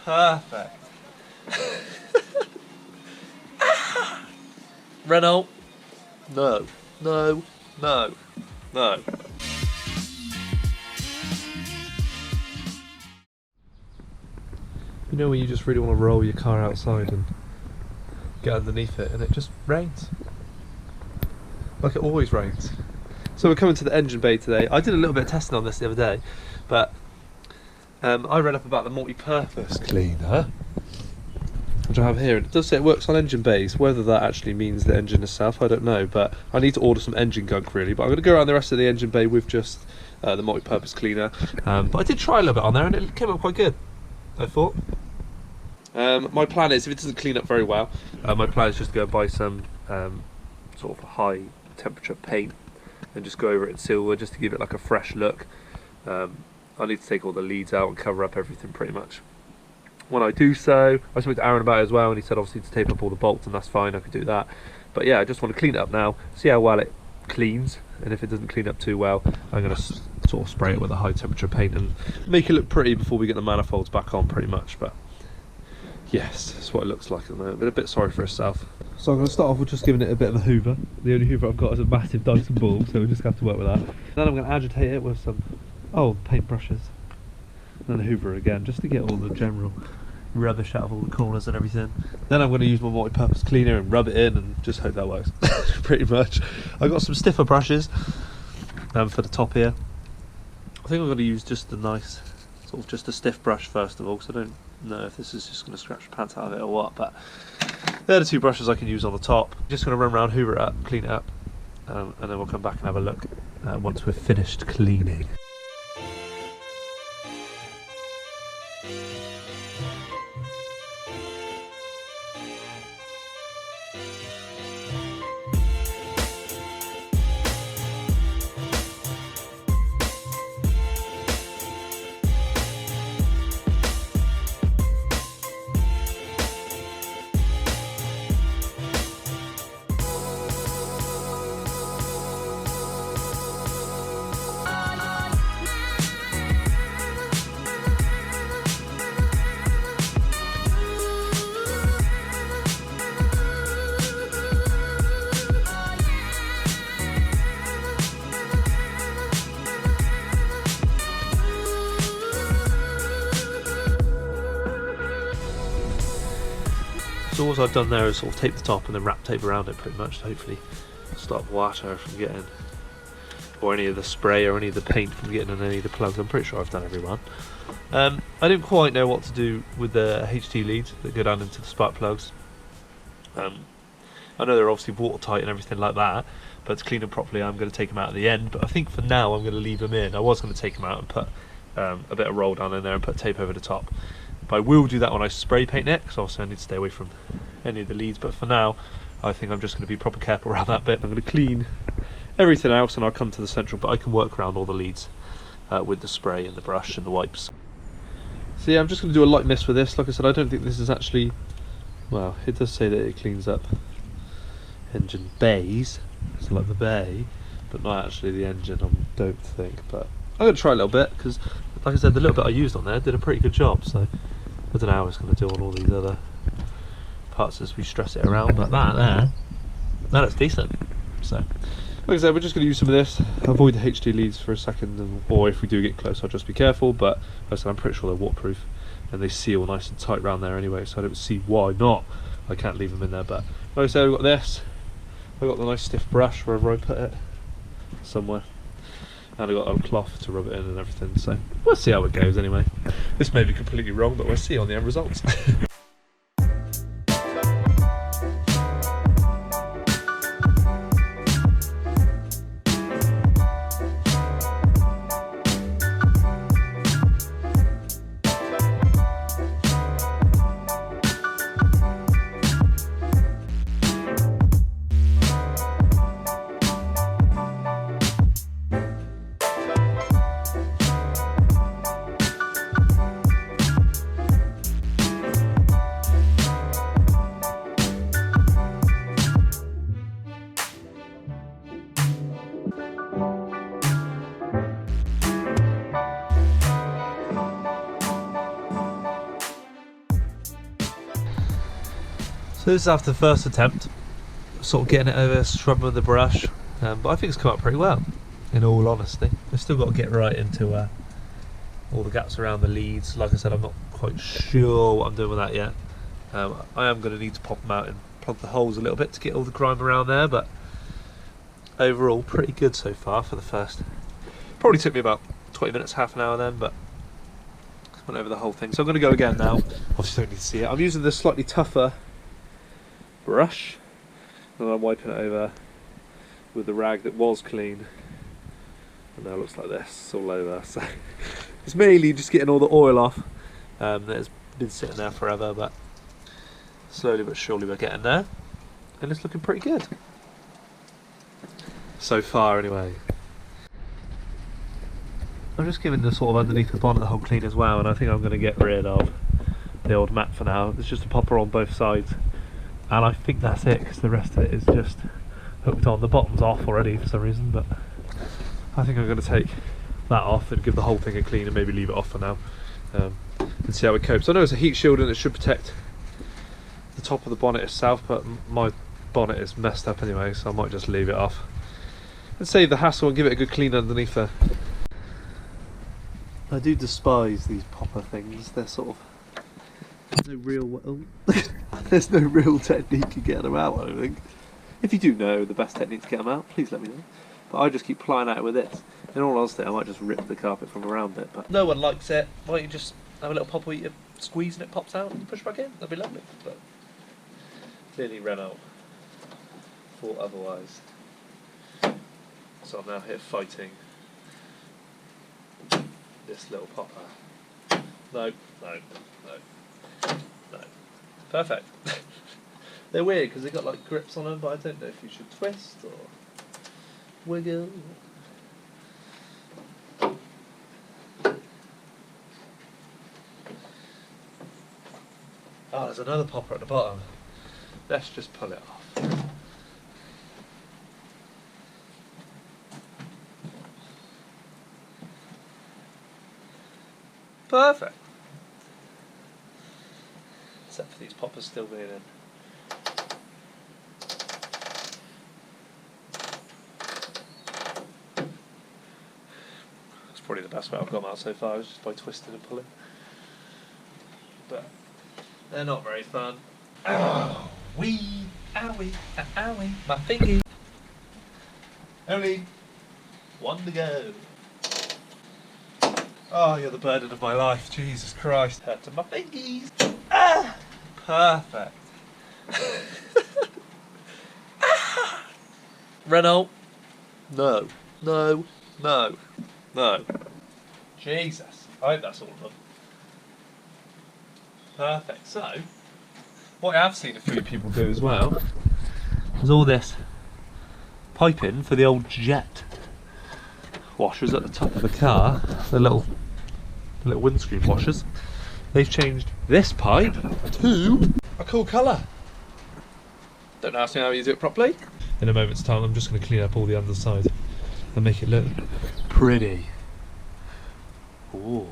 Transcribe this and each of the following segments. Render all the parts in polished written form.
perfect. Renault. No. No. No. No. You know when you just really want to roll your car outside and get underneath it and it just rains? Like it always rains. So we're coming to the engine bay today. I did a little bit of testing on this the other day, but I read up about the multi-purpose cleaner, which I have here, and it does say it works on engine bays. Whether that actually means the engine itself, I don't know, but I need to order some engine gunk really. But I'm going to go around the rest of the engine bay with just the multi-purpose cleaner. But I did try a little bit on there and it came up quite good, I thought. My plan is, if it doesn't clean up very well, my plan is just to go and buy some sort of high temperature paint and just go over it in silver just to give it like a fresh look. I need to take all the leads out and cover up everything pretty much. When I do so, I spoke to Aaron about it as well, and he said obviously to tape up all the bolts, and that's fine, I could do that. But yeah, I just want to clean it up now, see how well it cleans, and if it doesn't clean up too well, I'm going to sort of spray it with a high temperature paint and make it look pretty before we get the manifolds back on pretty much. But yes, that's what it looks like at the moment, but a bit sorry for itself. So I'm going to start off with just giving it a bit of a hoover. The only hoover I've got is a massive Dyson ball, so we just have to work with that. Then I'm going to agitate it with some paint brushes, and then a hoover again, just to get all the general rubbish out of all the corners and everything. Then I'm going to use my multi-purpose cleaner and rub it in and just hope that works. Pretty much. I've got some stiffer brushes for the top here. I think I'm going to use just a nice, sort of just a stiff brush first of all, because I don't know if this is just going to scratch the pants out of it or what, but they're the two brushes I can use on the top. Just going to run around, hoover it up, clean it up, and then we'll come back and have a look once we're finished cleaning. So all I've done there is sort of tape the top and then wrap tape around it pretty much to hopefully stop water from getting, or any of the spray or any of the paint from getting on any of the plugs. I'm pretty sure I've done every one. I didn't quite know what to do with the HT leads that go down into the spark plugs. I know they're obviously watertight and everything like that, but to clean them properly I'm going to take them out at the end, but I think for now I'm going to leave them in. I was going to take them out and put a bit of roll down in there and put tape over the top. But I will do that when I spray paint it, because obviously I need to stay away from any of the leads. But for now, I think I'm just going to be proper careful around that bit. I'm going to clean everything else and I'll come to the central, but I can work around all the leads with the spray and the brush and the wipes. So yeah, I'm just going to do a light mist with this. Like I said, I don't think this is actually, well, it does say that it cleans up engine bays, so like the bay, but not actually the engine, I don't think. But I'm going to try a little bit, because like I said, the little bit I used on there did a pretty good job, so I don't know how it's going to do on all these other parts as we stress it around, but that looks decent. So like I said, we're just going to use some of this, avoid the HT leads for a second, or if we do get close I'll just be careful, but like I said, I'm pretty sure they're waterproof and they seal nice and tight around there anyway, so I don't see why not. I can't leave them in there. But like I said, we've got this, I've got the nice stiff brush wherever I put it, somewhere, and I've got a cloth to rub it in and everything, so we'll see how it goes anyway. This may be completely wrong, but we'll see on the end results. So this is after the first attempt, sort of getting it over, scrubbing with the brush, but I think it's come out pretty well, in all honesty. We've still got to get right into all the gaps around the leads. Like I said, I'm not quite sure what I'm doing with that yet. I am going to need to pop them out and plug the holes a little bit to get all the grime around there, but overall pretty good so far for the first. Probably took me about 20 minutes, half an hour then, but went over the whole thing. So I'm going to go again now. Obviously don't need to see it. I'm using this slightly tougher brush and I'm wiping it over with the rag that was clean, and now it looks like this all over. So it's mainly just getting all the oil off that's been sitting there forever, but slowly but surely we're getting there, and it's looking pretty good so far anyway. I'm just giving the sort of underneath the bonnet the whole clean as well, and I think I'm going to get rid of the old mat for now. There's just a popper on both sides, and I think that's it, because the rest of it is just hooked on. The bottom's off already for some reason, but I think I'm going to take that off and give the whole thing a clean and maybe leave it off for now, and see how it copes. I know it's a heat shield and it should protect the top of the bonnet itself, but my bonnet is messed up anyway, so I might just leave it off and save the hassle and give it a good clean underneath there. I do despise these popper things. They're sort of, there's no real there's no real technique in getting them out, I don't think. If you do know the best technique to get them out, please let me know. But I just keep plying at it with this. In all honesty, I might just rip the carpet from around it, but no one likes it. Why don't you just have a little popper where you squeeze and it pops out and you push back in? That'd be lovely. But clearly Renault thought otherwise. So I'm now here fighting this little popper. No, no, no, no. Perfect. They're weird because they've got like grips on them, but I don't know if you should twist or wiggle. Oh, there's another popper at the bottom. Let's just pull it off. Perfect. Except for these poppers still being in. That's probably the best way I've got them out so far, is just by twisting and pulling. But they're not very fun. Oh, wee, owie, owie, my fingy. Only one to go. Oh, you're the burden of my life, Jesus Christ. Hurt to my fingies. Ah! Perfect. Ah! Renault. No. No. No. No. Jesus. I hope that's all of them. Perfect. So, what I have seen a few people do as well is all this piping for the old jet washers at the top of the car, the little windscreen washers. They've changed this pipe to a cool colour. Don't ask me how you do it properly. In a moment's time I'm just going to clean up all the underside and make it look pretty. Ooh.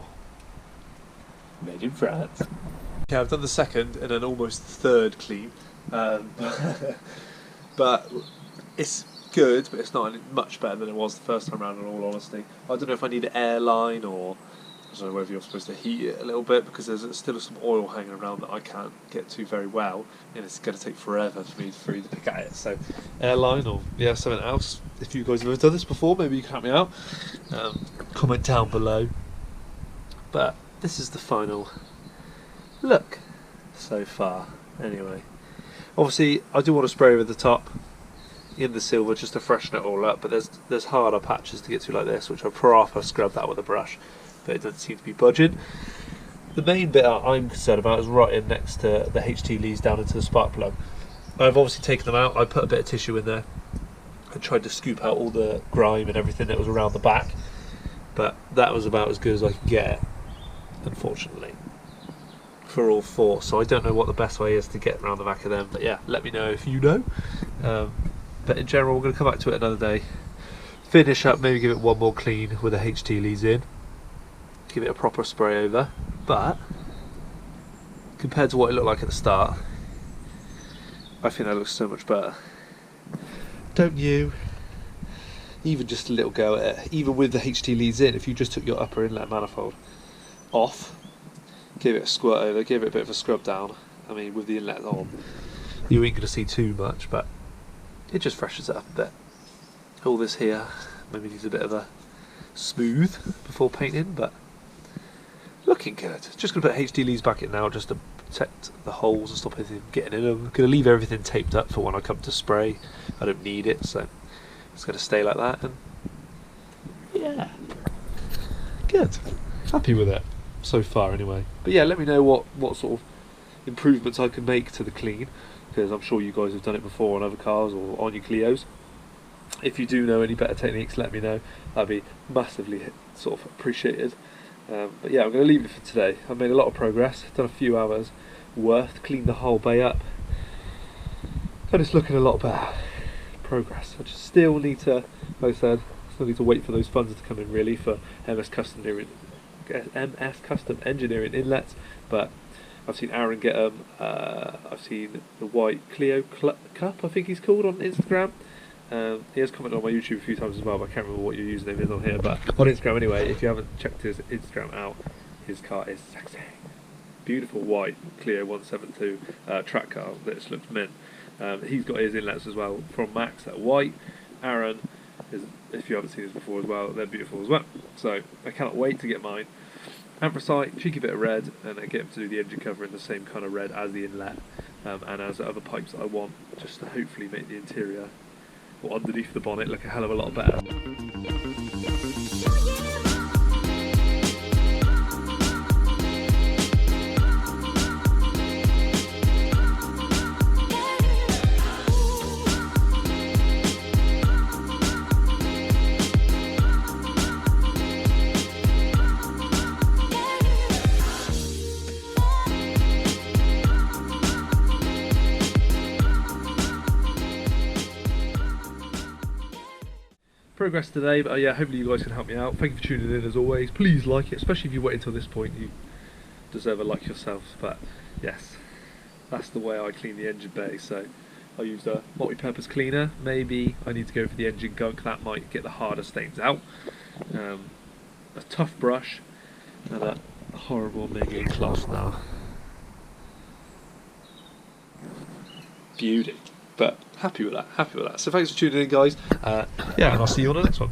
Made in France. Okay, I've done the second and an almost third clean, but it's good, but it's not much better than it was the first time around, in all honesty. I don't know if I need an airline, or I don't know whether you're supposed to heat it a little bit, because there's still some oil hanging around that I can't get to very well, and it's going to take forever for me to pick at it. So airline, or yeah, something else. If you guys have ever done this before, maybe you can help me out. Comment down below. But this is the final look so far anyway. Obviously I do want to spray over the top in the silver just to freshen it all up, but there's harder patches to get to like this, which I proper scrub that with a brush, but it doesn't seem to be budging. The main bit I'm concerned about is right in next to the HT leads down into the spark plug. I've obviously taken them out. I put a bit of tissue in there and tried to scoop out all the grime and everything that was around the back, but that was about as good as I could get, unfortunately, for all four. So I don't know what the best way is to get around the back of them, but yeah, let me know if you know. But in general, we're going to come back to it another day, finish up, maybe give it one more clean with the HT leads in, give it a proper spray over. But compared to what it looked like at the start, I think that looks so much better. Don't you? Even just a little go at it, even with the HT leads in, if you just took your upper inlet manifold off, give it a squirt over, give it a bit of a scrub down, I mean with the inlet on, you ain't going to see too much, but it just freshens it up a bit. All this here maybe needs a bit of a smooth before painting, but looking good. Just going to put HT leads back in now just to protect the holes and stop anything getting in them. Going to leave everything taped up for when I come to spray. I don't need it, so it's going to stay like that, and yeah, good. Happy with it so far anyway. But yeah, let me know what sort of improvements I can make to the clean, because I'm sure you guys have done it before on other cars or on your Clios. If you do know any better techniques, let me know. That'd be massively sort of appreciated. But yeah, I'm going to leave it for today. I've made a lot of progress, done a few hours worth, cleaned the whole bay up, and it's looking a lot better. Progress. I just still need to, like I said, still need to wait for those funds to come in really for MS Custom Engineering inlets, but I've seen Aaron get them. I've seen the white Clio Cup, I think he's called, on Instagram. He has commented on my YouTube a few times as well, but I can't remember what your username is on here. But on Instagram anyway, if you haven't checked his Instagram out, his car is sexy. Beautiful white Clio 172 track car that just looks mint. He's got his inlets as well from Max that are white. Aaron is, if you haven't seen this before as well, they're beautiful as well. So I cannot wait to get mine. Anthracite, cheeky bit of red, and I get him to do the engine cover in the same kind of red as the inlet and as the other pipes that I want, just to hopefully make the interior or underneath the bonnet look a hell of a lot better. Progress today, but yeah, hopefully you guys can help me out. Thank you for tuning in as always. Please like it, especially if you wait until this point. You deserve a like yourselves. But yes, that's the way I clean the engine bay. So I used a multi-purpose cleaner. Maybe I need to go for the engine gunk. That might get the harder stains out. A tough brush and a horrible mingling cloth now. Beauty. But happy with that, So thanks for tuning in, guys. Yeah, and I'll see you on the next one.